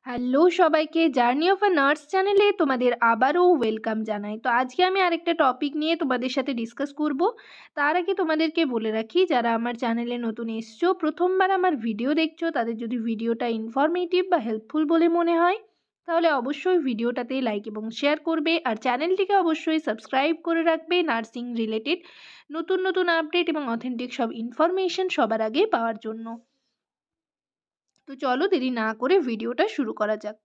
Hello সবাইকে, journey of a nurse চ্যানেলে তোমাদের আবারও ওয়েলকাম জানাই। তো আজকে আমি আরেকটা টপিক নিয়ে তোমাদের সাথে ডিসকাস করব। তার আগে তোমাদেরকে বলে রাখি, যারা আমার চ্যানেলে নতুন এসছো, প্রথমবার আমার ভিডিও দেখছো, তাদের যদি ভিডিওটা ইনফরমেটিভ বা হেল্পফুল বলে মনে হয় তাহলে অবশ্যই ভিডিওটাতে লাইক এবং শেয়ার করবে, আর চ্যানেলটিকে অবশ্যই সাবস্ক্রাইব করে রাখবে নার্সিং রিলেটেড নতুন নতুন আপডেট এবং অথেন্টিক সব ইনফরমেশন সবার আগে পাওয়ার জন্য। তো চলো দেরি না করে ভিডিওটা শুরু করা যাক।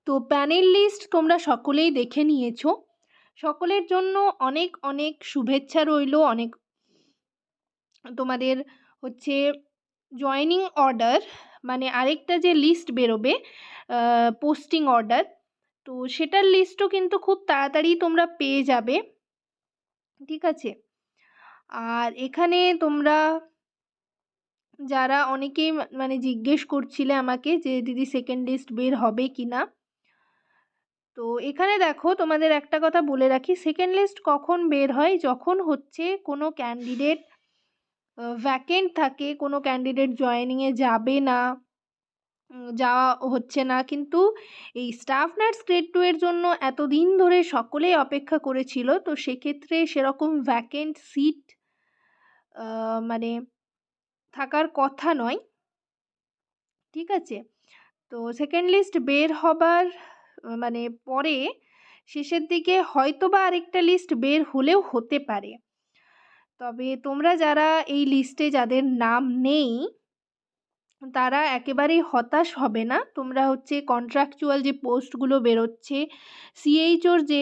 তো প্যানেল লিস্ট তোমরা সকলেই দেখে নিয়েছো। সকলের জন্য অনেক অনেক শুভেচ্ছা রইলো। অনেক তোমাদের হচ্ছে জয়েনিং অর্ডার, মানে আরেকটা যে লিস্ট বেরোবে পোস্টিং অর্ডার, তো সেটার লিস্টও কিন্তু খুব তাড়াতাড়ি তোমরা পেয়ে যাবে। ঠিক আছে, আর এখানে তোমরা যারা অনেকেই মানে জিজ্ঞেস করছিলে আমাকে যে দিদি সেকেন্ড লিস্ট বের হবে কি না, তো এখানে দেখো তোমাদের একটা কথা বলে রাখি, সেকেন্ড লিস্ট কখন বের হয়, যখন হচ্ছে কোনো ক্যান্ডিডেট ভ্যাকেন্ট থাকে, কোনো ক্যান্ডিডেট জয়েনিংয়ে যাবে না, যাওয়া হচ্ছে না, কিন্তু এই স্টাফ নার্স গ্রেড 2 এর জন্য এতদিন ধরে সকলেই অপেক্ষা করেছিল, তো সেক্ষেত্রে সেরকম ভ্যাকেন্ট সিট মানে থাকার কথা নয়। ঠিক আছে, তো সেকেন্ড লিস্ট বের হবার মানে পরে শেষের দিকে হয়তো বা আরেকটা লিস্ট বের হলেও হতে পারে। তবে তোমরা যারা এই লিস্টে যাদের নাম নেই তারা একেবারেই হতাশ হবে না। তোমরা হচ্ছে কন্ট্রাকচুয়াল যে পোস্টগুলো বেরোচ্ছে, সিএইচওর যে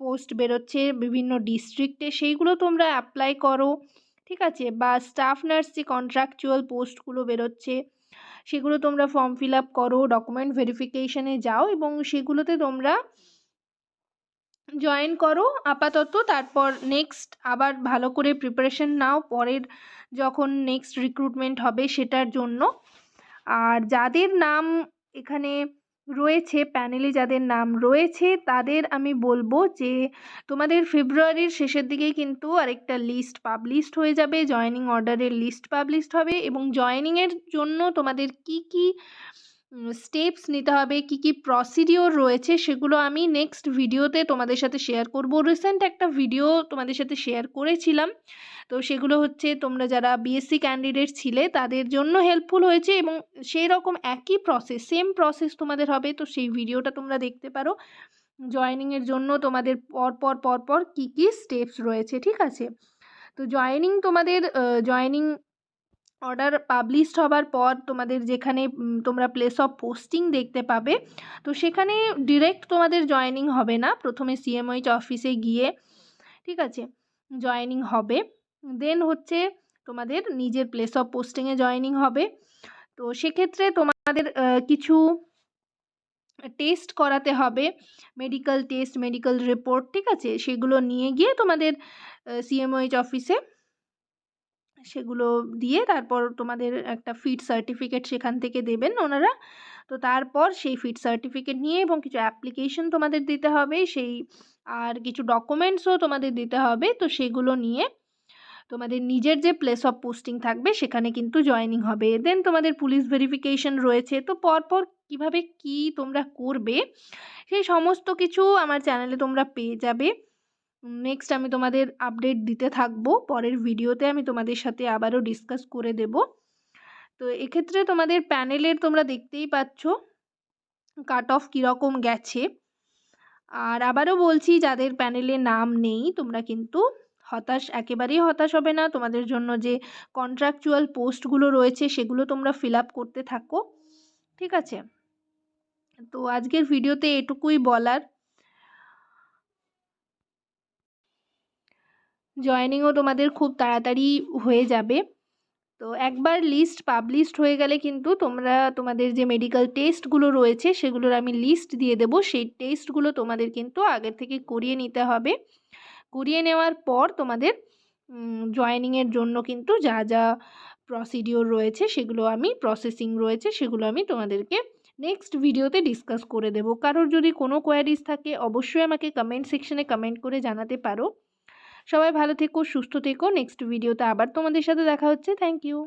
পোস্ট বেরোচ্ছে বিভিন্ন ডিস্ট্রিক্টে, সেইগুলো তোমরা অ্যাপ্লাই করো। ঠিক আছে, বা স্টাফ নার্স যে কন্ট্রাকচুয়াল পোস্টগুলো বেরোচ্ছে সেগুলো তোমরা ফর্ম ফিল আপ করো, ডকুমেন্ট ভেরিফিকেশানে যাও এবং সেগুলোতে তোমরা জয়েন করো আপাতত। তারপর নেক্সট আবার ভালো করে প্রিপারেশন নাও পরের যখন নেক্সট রিক্রুটমেন্ট হবে সেটার জন্য। আর যাদের নাম এখানে রয়েছে, প্যানেলে যাদের নাম রয়েছে, তাদের আমি বলবো যে তোমাদের ফেব্রুয়ারির শেষের দিকেই কিন্তু আরেকটা লিস্ট পাবলিশড হয়ে যাবে, জয়েনিং অর্ডারের লিস্ট পাবলিশড হবে এবং জয়েনিংয়ের জন্য তোমাদের কি কি স্টেপস নিতে হবে, কি কি প্রসিডিওর রয়েছে, সেগুলো আমি নেক্সট ভিডিওতে তোমাদের সাথে শেয়ার করব। রিসেন্ট একটা ভিডিও তোমাদের সাথে শেয়ার করেছিলাম, তো সেগুলো হচ্ছে তোমরা যারা বিএসসি ক্যান্ডিডেট ছিলে তাদের জন্য হেল্পফুল হয়েছে এবং সেই রকম একই প্রসেস, সেম প্রসেস তোমাদের হবে। তো সেই ভিডিওটা তোমরা দেখতে পারো। জয়েনিংয়ের জন্য তোমাদের পরপর কী কী স্টেপস রয়েছে। ঠিক আছে, তো তোমাদের জয়েনিং অর্ডার পাবলিশড হবার পর তোমাদের যেখানে তোমরা প্লেস অফ পোস্টিং দেখতে পাবে, তো সেখানে ডিরেক্ট তোমাদের জয়েনিং হবে না, প্রথমে সিএমওইচ অফিসে গিয়ে ঠিক আছে জয়েনিং হবে, দেন হচ্ছে তোমাদের নিজের প্লেস অফ পোস্টিংয়ে জয়েনিং হবে। তো সেক্ষেত্রে তোমাদের কিছু টেস্ট করাতে হবে, মেডিকেল টেস্ট, মেডিকেল রিপোর্ট। ঠিক আছে, সেগুলো নিয়ে গিয়ে তোমাদের সিএমওইচ অফিসে সেগুলো দিয়ে তারপর তোমাদের একটা ফিট সার্টিফিকেট সেখান থেকে দেবেন ওনারা। তো তারপর সেই ফিট সার্টিফিকেট নিয়ে এবং কিছু অ্যাপ্লিকেশন তোমাদের দিতে হবে, সেই আর কিছু ডকুমেন্টসও তোমাদের দিতে হবে। তো সেগুলো নিয়ে তোমাদের নিজের যে প্লেস অফ পোস্টিং থাকবে সেখানে কিন্তু জয়েনিং হবে। দেন তোমাদের পুলিশ ভেরিফিকেশন রয়েছে। তো পরপর কিভাবে কি তোমরা করবে সেই সমস্ত কিছু আমার চ্যানেলে তোমরা পেয়ে যাবে। নেক্সট আমি তোমাদের আপডেট দিতে থাকবো, পরের ভিডিওতে আমি তোমাদের সাথে আবারও ডিসকাস করে দেব। তো এক্ষেত্রে তোমাদের প্যানেলের তোমরা দেখতেই পাচ্ছ কাট অফ কীরকম গেছে। আর আবারও বলছি, যাদের প্যানেলে নাম নেই তোমরা কিন্তু একেবারেই হতাশ হবে না। তোমাদের জন্য যে কন্ট্রাকচুয়াল পোস্টগুলো রয়েছে সেগুলো তোমরা ফিল আপ করতে থাকো। ঠিক আছে, তো আজকের ভিডিওতে এটুকুই বলার। জয়েনিংও তোমাদের খুব তাড়াতাড়ি হয়ে যাবে। তো একবার লিস্ট পাবলিশড হয়ে গেলে কিন্তু তোমরা তোমাদের যে মেডিকেল টেস্টগুলো রয়েছে সেগুলোর আমি লিস্ট দিয়ে দেবো, সেই টেস্টগুলো তোমাদের কিন্তু আগের থেকে করিয়ে নিতে হবে। করিয়ে নেওয়ার পর তোমাদের জয়েনিংয়ের জন্য কিন্তু যা যা প্রসিডিওর রয়েছে সেগুলো আমি প্রসেসিং রয়েছে সেগুলো আমি তোমাদেরকে নেক্সট ভিডিওতে ডিসকাস করে দেবো। কারোর যদি কোনো কোয়ারিজ থাকে অবশ্যই আমাকে কমেন্ট সেকশনে কমেন্ট করে জানাতে পারো। সবাই ভালো থেকো, সুস্থ থেকো। নেক্সট ভিডিওতে আবার তোমাদের সাথে দেখা হচ্ছে। Thank you.